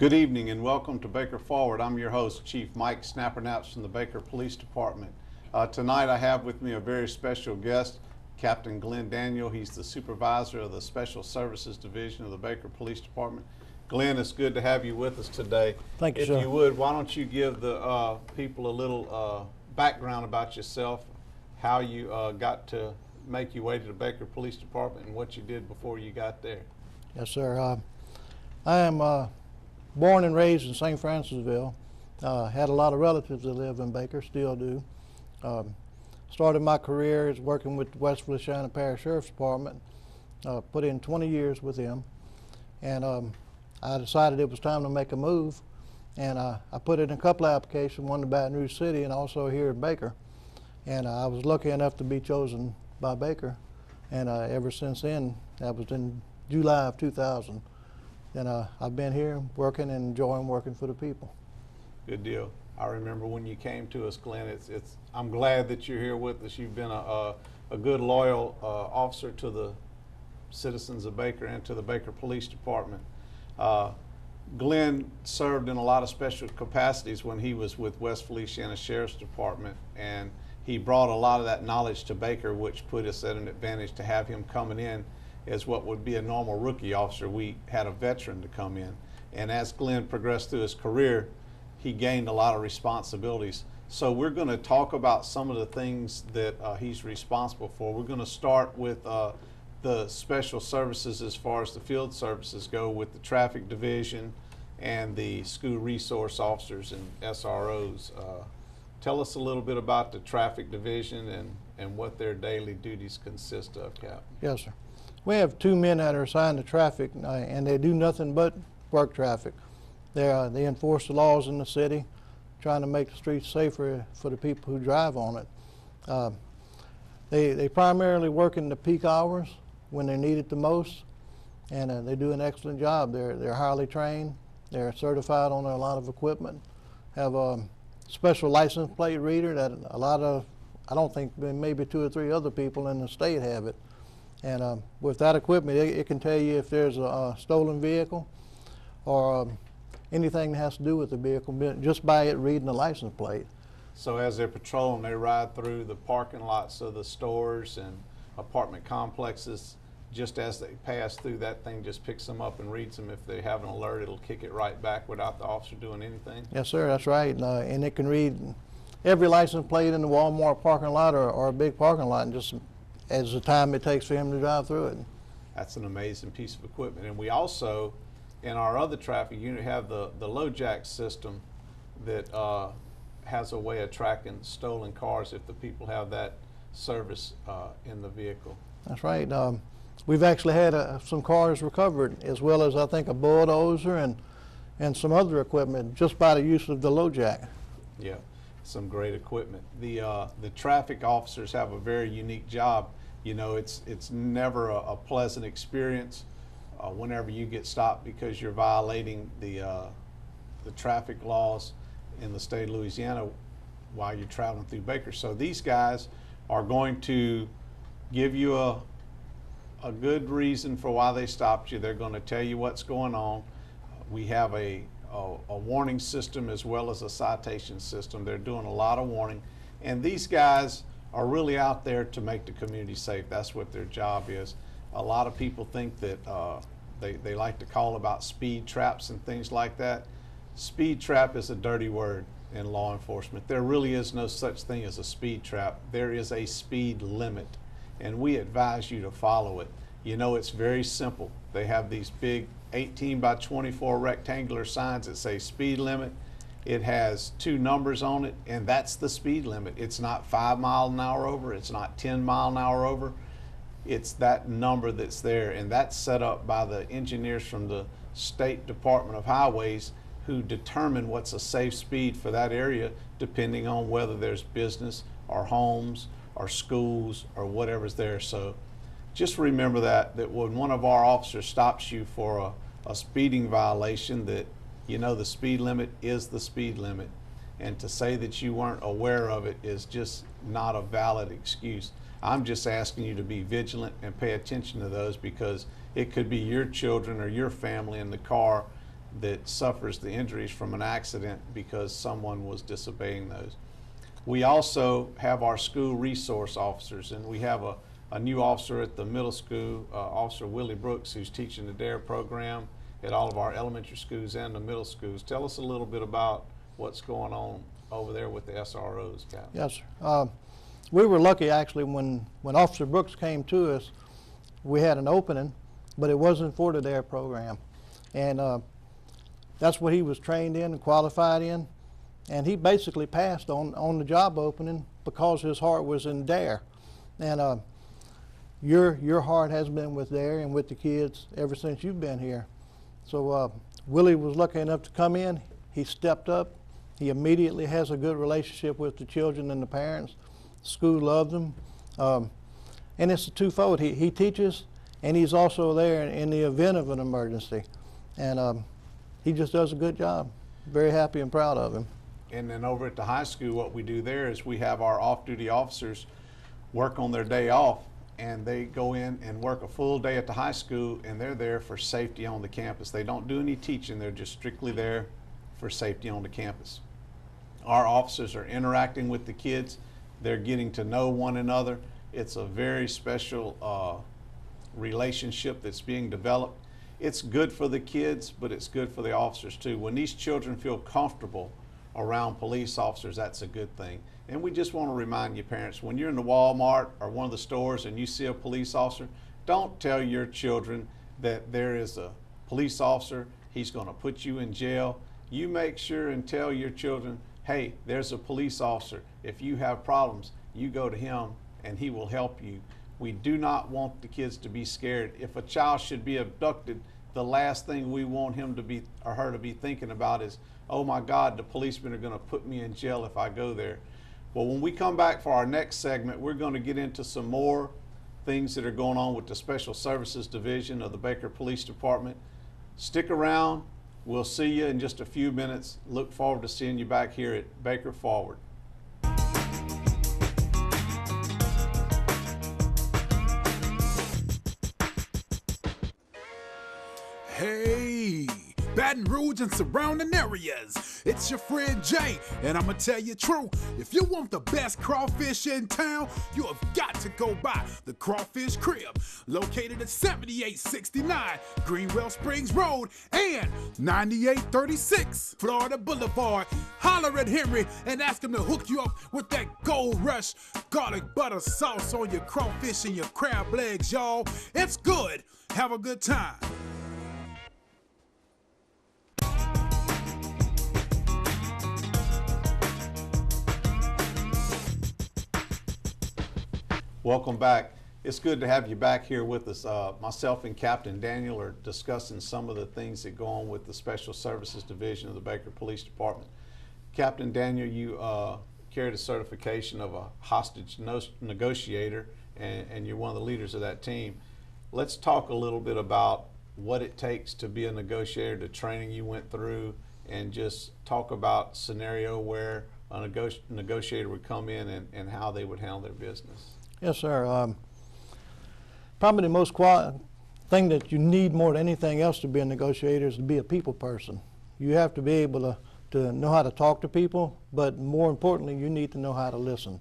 Good evening and welcome to Baker Forward. I'm your host, Chief Mike Snappernaps from the Baker Police Department. Tonight I have with me a very special guest, Captain Glenn Daniel. He's the supervisor of the Special Services Division of the Baker Police Department. Glenn, it's good to have you with us today. Thank you, sir. If you would, why don't you give the people a little background about yourself, how you got to make your way to the Baker Police Department and what you did before you got there. Yes, sir. I am born and raised in St. Francisville. Had a lot of relatives that live in Baker, still do. Started my career as working with the West Feliciana Parish Sheriff's Department. Put in 20 years with them. And I decided it was time to make a move. And I put in a couple of applications, one to Baton Rouge City and also here at Baker. And I was lucky enough to be chosen by Baker. And ever since then, that was in July of 2000. And I've been here working and enjoying working for the people. Good deal. I remember when you came to us, Glenn. I'm glad that you're here with us. You've been a good, loyal officer to the citizens of Baker and to the Baker Police Department. Glenn served in a lot of special capacities when he was with West Feliciana Sheriff's Department, and he brought a lot of that knowledge to Baker, which put us at an advantage to have him coming in as what would be a normal rookie officer. We had a veteran to come in, and as Glenn progressed through his career, he gained a lot of responsibilities. So we're going to talk about some of the things that he's responsible for. We're going to start with the special services as far as the field services go, with the traffic division and the school resource officers and SROs. Tell us a little bit about the traffic division and what their daily duties consist of, Cap. Yes, sir. We have 2 men that are assigned to traffic, and they do nothing but work traffic. They enforce the laws in the city, trying to make the streets safer for the people who drive on it. They primarily work in the peak hours when they're needed the most, and they do an excellent job. They're highly trained. They're certified on a lot of equipment. Have a special license plate reader that a lot of, I don't think, maybe 2 or 3 other people in the state have it. And with that equipment, it can tell you if there's a stolen vehicle or anything that has to do with the vehicle just by it reading the license plate. So as they're patrolling, they ride through the parking lots of the stores and apartment complexes. Just as they pass through, that thing just picks them up and reads them. If they have an alert, it'll kick it right back without the officer doing anything? Yes, sir, that's right. And it can read every license plate in the Walmart parking lot or a big parking lot, and just as the time it takes for him to drive through it. That's an amazing piece of equipment. And we also, in our other traffic unit, have the LoJack system that has a way of tracking stolen cars if the people have that service in the vehicle. That's right. We've actually had some cars recovered, as well as I think a bulldozer and some other equipment, just by the use of the LoJack. Yeah, some great equipment. The traffic officers have a very unique job. You know, it's never a pleasant experience whenever you get stopped because you're violating the traffic laws in the state of Louisiana while you're traveling through Baker. So these guys are going to give you a good reason for why they stopped you. They're going to tell you what's going on. We have a warning system as well as a citation system. They're doing a lot of warning, and these guys are really out there to make the community safe. That's what their job is. A lot of people think that they like to call about speed traps and things like that. Speed trap is a dirty word in law enforcement. There really is no such thing as a speed trap. There is a speed limit, and we advise you to follow it. You know, it's very simple. They have these big 18 by 24 rectangular signs that say speed limit. It has 2 numbers on it, and that's the speed limit. It's not 5 miles an hour over, it's not 10 miles an hour over. It's that number that's there, and that's set up by the engineers from the State Department of Highways, who determine what's a safe speed for that area depending on whether there's business or homes or schools or whatever's there. So just remember that when one of our officers stops you for a speeding violation, that you know the speed limit is the speed limit, and to say that you weren't aware of it is just not a valid excuse. I'm just asking you to be vigilant and pay attention to those, because it could be your children or your family in the car that suffers the injuries from an accident because someone was disobeying those. We also have our school resource officers, and we have a new officer at the middle school, Officer Willie Brooks, who's teaching the DARE program at all of our elementary schools and the middle schools. Tell us a little bit about what's going on over there with the SROs, Captain. Yes, sir. We were lucky actually when Officer Brooks came to us, we had an opening, but it wasn't for the DARE program. And that's what he was trained in and qualified in. And he basically passed on the job opening because his heart was in DARE. And your heart has been with DARE and with the kids ever since you've been here. So Willie was lucky enough to come in. He stepped up. He immediately has a good relationship with the children and the parents. The school loves him. And it's a twofold. He teaches, and he's also there in the event of an emergency. And he just does a good job. Very happy and proud of him. And then over at the high school, what we do there is we have our off-duty officers work on their day off, and they go in and work a full day at the high school, and they're there for safety on the campus. They don't do any teaching. They're just strictly there for safety on the campus. Our officers are interacting with the kids. They're getting to know one another. It's a very special relationship that's being developed. It's good for the kids, but it's good for the officers too. When these children feel comfortable around police officers, that's a good thing. And we just want to remind you parents, when you're in the Walmart or one of the stores and you see a police officer, don't tell your children that there is a police officer, he's going to put you in jail. You make sure and tell your children, hey, there's a police officer. If you have problems, you go to him and he will help you. We do not want the kids to be scared. If a child should be abducted, the last thing we want him to be or her to be thinking about is, oh my God, the policemen are going to put me in jail if I go there. Well, when we come back for our next segment, we're going to get into some more things that are going on with the Special Services Division of the Baker Police Department. Stick around. We'll see you in just a few minutes. Look forward to seeing you back here at Baker Forward. Hey, Baton Rouge and surrounding areas. It's your friend Jay, and I'ma tell you true. If you want the best crawfish in town, you have got to go by the Crawfish Crib, located at 7869 Greenwell Springs Road and 9836 Florida Boulevard. Holler at Henry and ask him to hook you up with that Gold Rush garlic butter sauce on your crawfish and your crab legs, y'all. It's good. Have a good time. Welcome back. It's good to have you back here with us. Myself and Captain Daniel are discussing some of the things that go on with the Special Services Division of the Baker Police Department. Captain Daniel, you carried a certification of a hostage negotiator, and you're one of the leaders of that team. Let's talk a little bit about what it takes to be a negotiator, the training you went through, and just talk about scenario where a negotiator would come in and how they would handle their business. Yes, sir. Probably the most thing that you need more than anything else to be a negotiator is to be a people person. You have to be able to know how to talk to people, but more importantly, you need to know how to listen.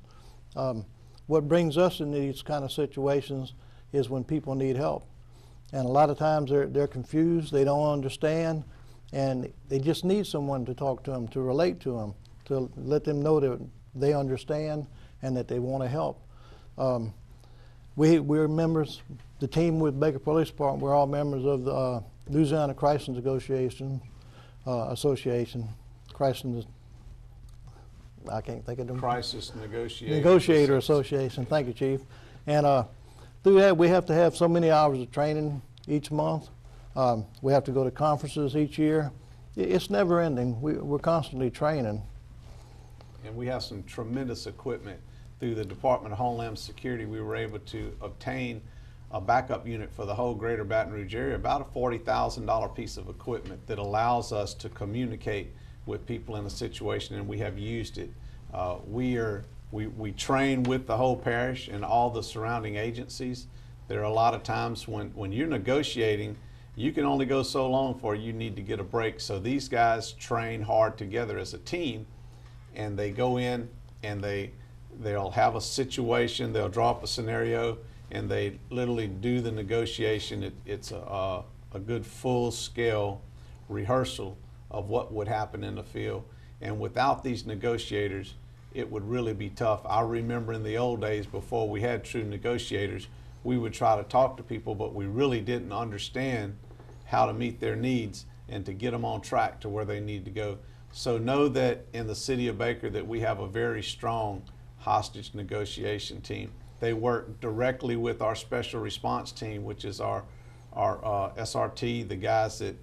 What brings us in these kind of situations is when people need help. And a lot of times they're confused, they don't understand, and they just need someone to talk to them, to relate to them, to let them know that they understand and that they want to help. We're members, the team with Baker Police Department, we're all members of the Louisiana Crisis Negotiation Association. Crisis, I can't think of them. Crisis Negotiator Association, thank you, Chief. And through that, we have to have so many hours of training each month. We have to go to conferences each year. It's never ending. We're constantly training. And we have some tremendous equipment. Through the Department of Homeland Security, we were able to obtain a backup unit for the whole greater Baton Rouge area, about a $40,000 piece of equipment that allows us to communicate with people in a situation, and we have used it. We train with the whole parish and all the surrounding agencies. There are a lot of times when you're negotiating you can only go so long before you need to get a break. So these guys train hard together as a team, and they go in and they'll have a situation, they'll draw up a scenario, and they literally do the negotiation. It's a good full-scale rehearsal of what would happen in the field. And without these negotiators, it would really be tough. I remember in the old days, before we had true negotiators, we would try to talk to people, but we really didn't understand how to meet their needs and to get them on track to where they need to go. So know that in the city of Baker that we have a very strong hostage negotiation team. They work directly with our special response team, which is our SRT, the guys that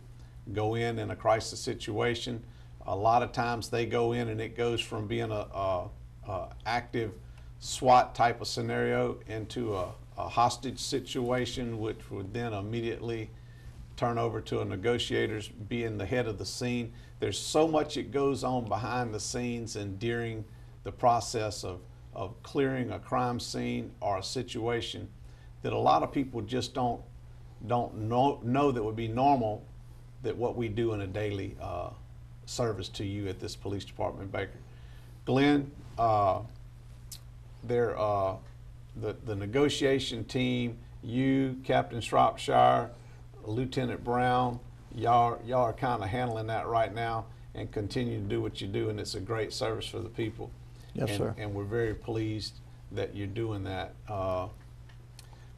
go in a crisis situation. A lot of times they go in and it goes from being a active SWAT type of scenario into a hostage situation, which would then immediately turn over to a negotiators being the head of the scene. There's so much that goes on behind the scenes and during the process of clearing a crime scene or a situation that a lot of people just don't know that would be normal, that what we do in a daily service to you at this police department in Baker. Glenn, the negotiation team, you, Captain Shropshire, Lieutenant Brown, y'all are kind of handling that right now and continue to do what you do, and it's a great service for the people. Yes, sir. And we're very pleased that you're doing that.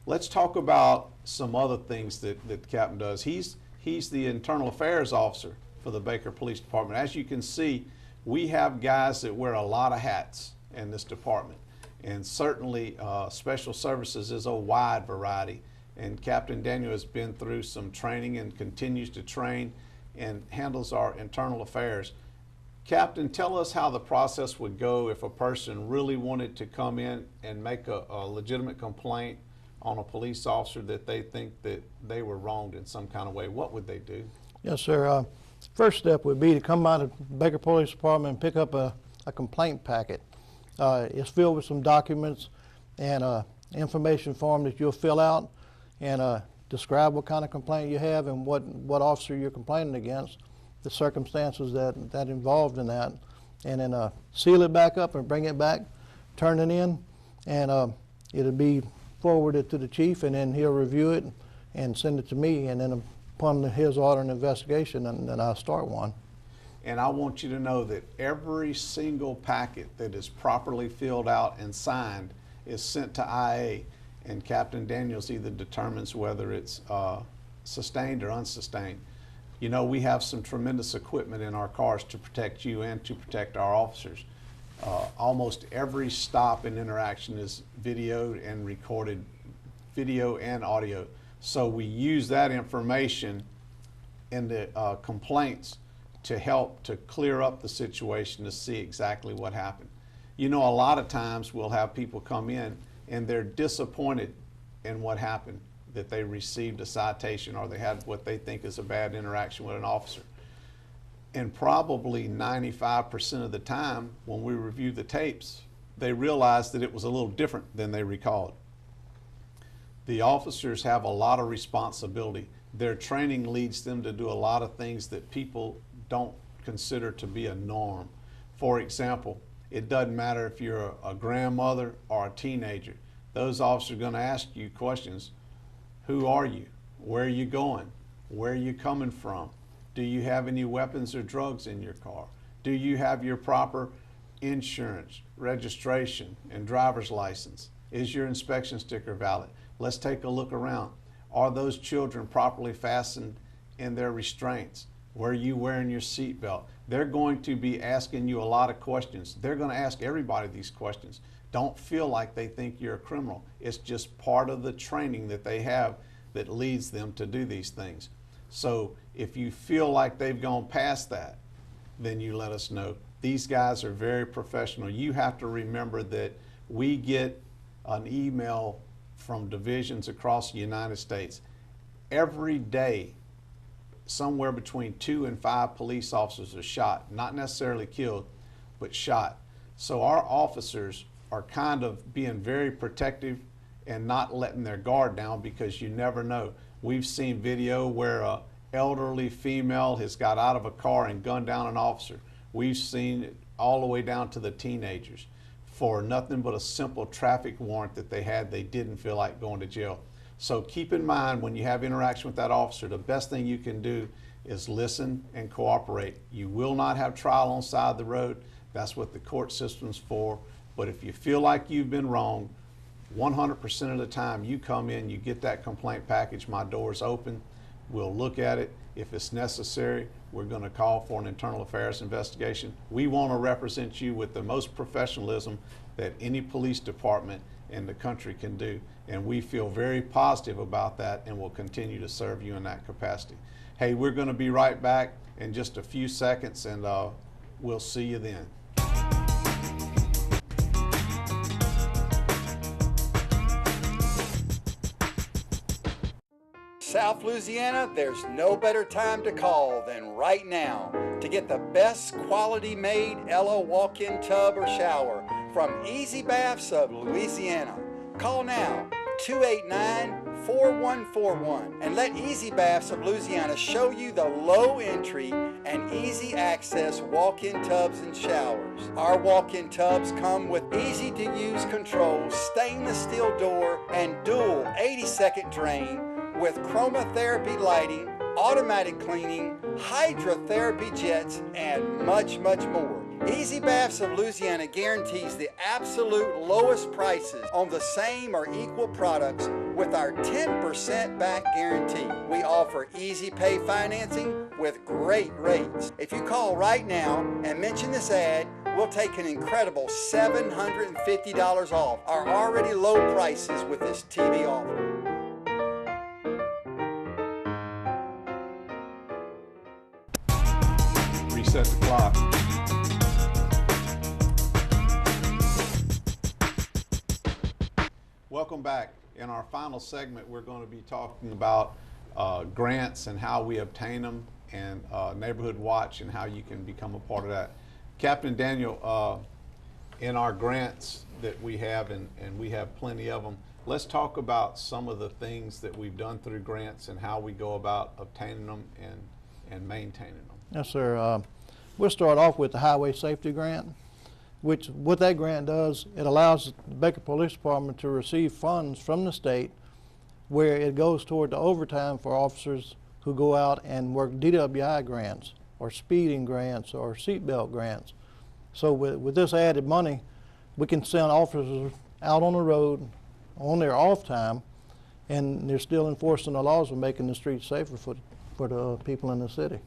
Let's talk about some other things that the captain does. He's the internal affairs officer for the Baker Police Department. As you can see, we have guys that wear a lot of hats in this department. And certainly special services is a wide variety. And Captain Daniel has been through some training and continues to train and handles our internal affairs. Captain, tell us how the process would go if a person really wanted to come in and make a legitimate complaint on a police officer that they think that they were wronged in some kind of way. What would they do? Yes, sir. First step would be to come by the Baker Police Department and pick up a complaint packet. It's filled with some documents and information form that you'll fill out and describe what kind of complaint you have and what officer you're complaining against, the circumstances that involved in that, and then seal it back up and bring it back, turn it in, and it'll be forwarded to the chief, and then he'll review it and send it to me, and then upon his order and investigation, and then I'll start one. And I want you to know that every single packet that is properly filled out and signed is sent to IA, and Captain Daniels either determines whether it's sustained or unsustained. You know, we have some tremendous equipment in our cars to protect you and to protect our officers. Almost every stop and interaction is videoed and recorded, video and audio. So we use that information in the complaints to help to clear up the situation to see exactly what happened. You know, a lot of times we'll have people come in and they're disappointed in what happened, that they received a citation or they had what they think is a bad interaction with an officer. And probably 95% of the time when we review the tapes, they realize that it was a little different than they recalled. The officers have a lot of responsibility. Their training leads them to do a lot of things that people don't consider to be a norm. For example, it doesn't matter if you're a grandmother or a teenager. Those officers are going to ask you questions. Who are you? Where are you going? Where are you coming from? Do you have any weapons or drugs in your car? Do you have your proper insurance, registration, and driver's license? Is your inspection sticker valid? Let's take a look around. Are those children properly fastened in their restraints? Were you wearing your seatbelt? They're going to be asking you a lot of questions. They're going to ask everybody these questions. Don't feel like they think you're a criminal. It's just part of the training that they have that leads them to do these things. So if you feel like they've gone past that, then you let us know. These guys are very professional. You have to remember that we get an email from divisions across the United States. Every day, somewhere between 2 and 5 police officers are shot, not necessarily killed, but shot. So our officers are kind of being very protective and not letting their guard down, because you never know. We've seen video where a elderly female has got out of a car and gunned down an officer. We've seen it all the way down to the teenagers for nothing but a simple traffic warrant that they had. They didn't feel like going to jail. So keep in mind, when you have interaction with that officer, the best thing you can do is listen and cooperate. You will not have trial on the side of the road. That's what the court system's for. But if you feel like you've been wronged, 100% of the time you come in, you get that complaint package, my door's open, we'll look at it. If it's necessary, we're going to call for an internal affairs investigation. We want to represent you with the most professionalism that any police department in the country can do. And we feel very positive about that and will continue to serve you in that capacity. Hey, we're going to be right back in just a few seconds, and we'll see you then. South Louisiana, there's no better time to call than right now to get the best quality made Ella walk-in tub or shower from Easy Baths of Louisiana. Call now, 289-4141, and let Easy Baths of Louisiana show you the low entry and easy access walk-in tubs and showers. Our walk-in tubs come with easy to use controls, stainless steel door, and dual 80-second drain with chromotherapy lighting, automatic cleaning, hydrotherapy jets, and much, much more. Easy Baths of Louisiana guarantees the absolute lowest prices on the same or equal products with our 10% back guarantee. We offer easy pay financing with great rates. If you call right now and mention this ad, we'll take an incredible $750 off our already low prices with this TV offer. Reset the clock. Welcome back. In our final segment, we're going to be talking about grants and how we obtain them, and Neighborhood Watch and how you can become a part of that. Captain Daniel, in our grants that we have, and we have plenty of them, let's talk about some of the things that we've done through grants and how we go about obtaining them and maintaining them. Yes, sir. We'll start off with the Highway Safety Grant, which what that grant does, it allows the Baker Police Department to receive funds from the state where it goes toward the overtime for officers who go out and work DWI grants or speeding grants or seatbelt grants. So with this added money, we can send officers out on the road on their off time, and they're still enforcing the laws and making the streets safer for the people in the city.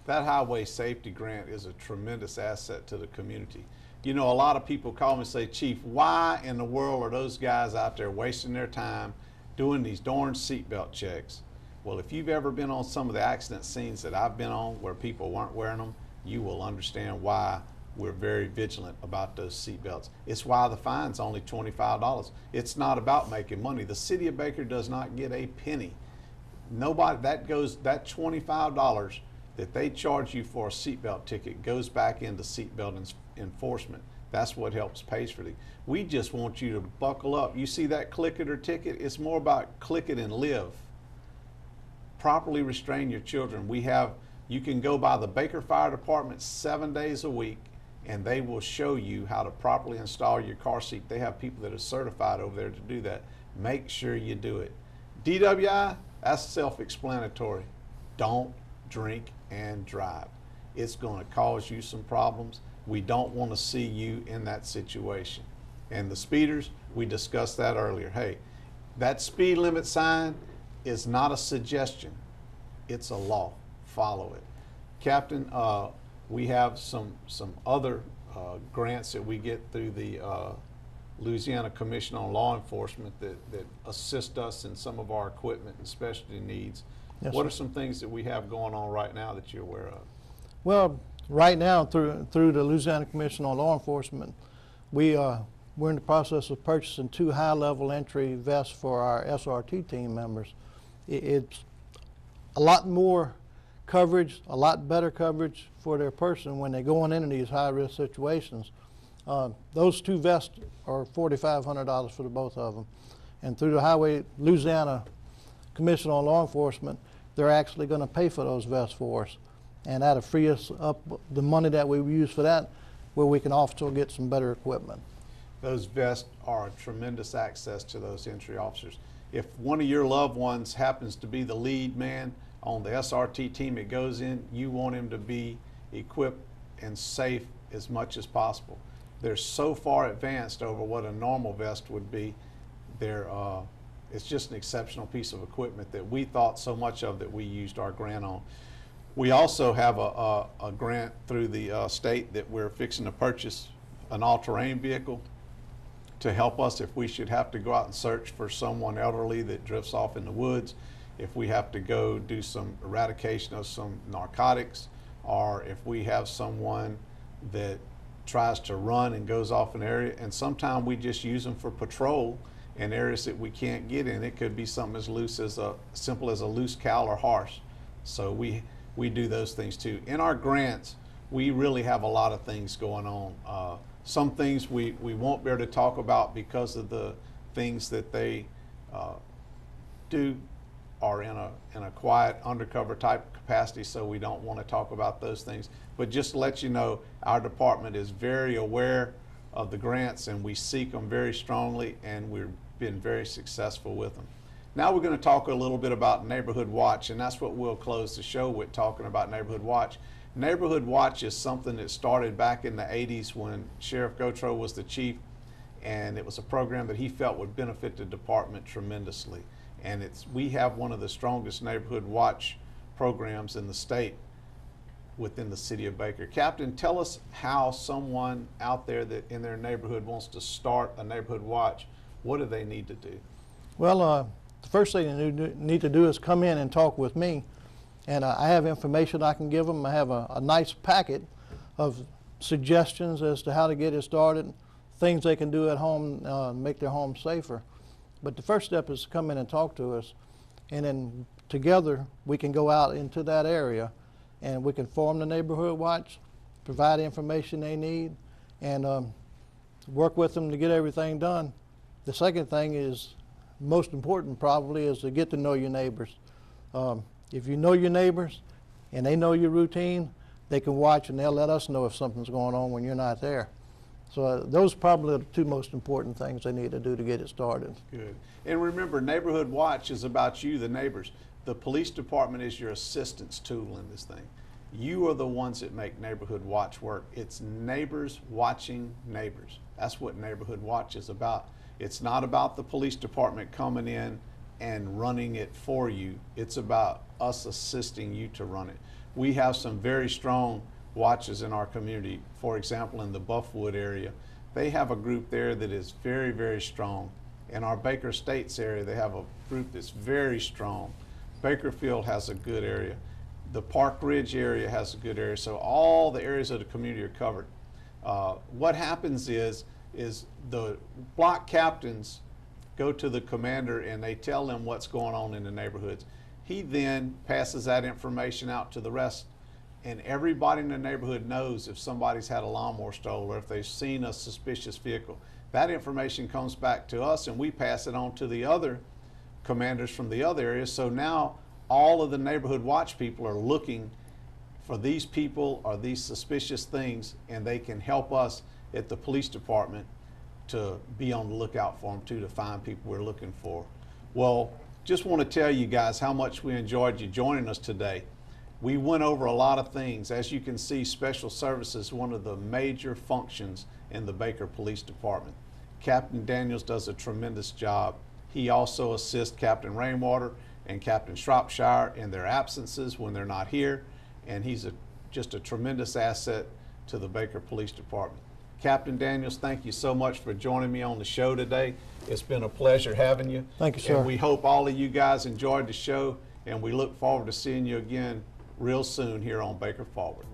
That highway safety grant is a tremendous asset to the community. You know, a lot of people call me and say, Chief, why in the world are those guys out there wasting their time doing these darn seatbelt checks? Well, if you've ever been on some of the accident scenes that I've been on where people weren't wearing them, you will understand why we're very vigilant about those seatbelts. It's why the fine's only $25. It's not about making money. The city of Baker does not get a penny. Nobody, that $25 that they charge you for a seatbelt ticket goes back into seatbelt enforcement. That's what helps pays for the. We just want you to buckle up. You see that click it or ticket? It's more about click it and live. Properly restrain your children. You can go by the Baker Fire Department 7 days a week, and they will show you how to properly install your car seat. They have people that are certified over there to do that. Make sure you do it. DWI, that's self-explanatory. Don't drink and drive. It's going to cause you some problems. We don't want to see you in that situation. And the speeders, we discussed that earlier. Hey, that speed limit sign is not a suggestion. It's a law. Follow it. Captain, we have some other grants that we get through the Louisiana Commission on Law Enforcement that assist us in some of our equipment and specialty needs. Yes, what sir. are some things that we have going on right now that you're aware of? Well, right now through the Louisiana Commission on Law Enforcement, we're in the process of purchasing 2 high-level entry vests for our SRT team members. It's a lot more coverage, a lot better coverage for their person when they're going into these high-risk situations. Those 2 vests are $4,500 for the both of them. And through the Highway Louisiana Commission on Law Enforcement, they're actually going to pay for those vests for us. And that'll free us up the money that we use for that, where we can also get some better equipment. Those vests are a tremendous access to those entry officers. If one of your loved ones happens to be the lead man on the SRT team that goes in, you want him to be equipped and safe as much as possible. They're so far advanced over what a normal vest would be. It's just an exceptional piece of equipment that we thought so much of that we used our grant on. We also have a grant through the state that we're fixing to purchase an all-terrain vehicle to help us if we should have to go out and search for someone elderly that drifts off in the woods, if we have to go do some eradication of some narcotics, or if we have someone that tries to run and goes off an area. And sometimes we just use them for patrol in areas that we can't get in. It could be something as simple as a loose cow or horse. So we do those things too. In our grants, we really have a lot of things going on. Some things we won't be able to talk about because of the things that they do are in a quiet undercover type capacity, so we don't want to talk about those things. But just to let you know, our department is very aware of the grants, and we seek them very strongly, and we've been very successful with them. Now we're going to talk a little bit about Neighborhood Watch, and that's what we'll close the show with, talking about Neighborhood Watch. Neighborhood Watch is something that started back in the 80s when Sheriff Gautreaux was the chief, and it was a program that he felt would benefit the department tremendously. And we have one of the strongest Neighborhood Watch programs in the state within the city of Baker. Captain, tell us how someone out there that in their neighborhood wants to start a Neighborhood Watch, what do they need to do? Well, the first thing they need to do is come in and talk with me. And I have information I can give them. I have a nice packet of suggestions as to how to get it started, things they can do at home, make their home safer. But the first step is to come in and talk to us, and then together we can go out into that area and we can form the Neighborhood Watch, provide the information they need, and work with them to get everything done. The second thing is, most important probably, is to get to know your neighbors. If you know your neighbors and they know your routine, they can watch and they'll let us know if something's going on when you're not there. So those are probably the two most important things they need to do to get it started. Good. And remember, Neighborhood Watch is about you, the neighbors. The police department is your assistance tool in this thing. You are the ones that make Neighborhood Watch work. It's neighbors watching neighbors. That's what Neighborhood Watch is about. It's not about the police department coming in and running it for you. It's about us assisting you to run it. We have some very strong watches in our community. For example, in the Buffwood area, they have a group there that is very, very strong. In our Baker Estates area, they have a group that's very strong. Bakerfield has a good area. The Park Ridge area has a good area. So all the areas of the community are covered. What happens is the block captains go to the commander and they tell them what's going on in the neighborhoods. He then passes that information out to the rest, and everybody in the neighborhood knows if somebody's had a lawnmower stolen or if they've seen a suspicious vehicle. That information comes back to us and we pass it on to the other commanders from the other areas. So now all of the Neighborhood Watch people are looking for these people or these suspicious things, and they can help us at the police department to be on the lookout for them too, to find people we're looking for. Well, just want to tell you guys how much we enjoyed you joining us today. We went over a lot of things. As you can see, special services is one of the major functions in the Baker Police Department. Captain Daniels does a tremendous job. He also assists Captain Rainwater and Captain Shropshire in their absences when they're not here, and he's just a tremendous asset to the Baker Police Department. Captain Daniels, thank you so much for joining me on the show today. It's been a pleasure having you. Thank you, sir. And we hope all of you guys enjoyed the show, and we look forward to seeing you again real soon here on Baker Forward.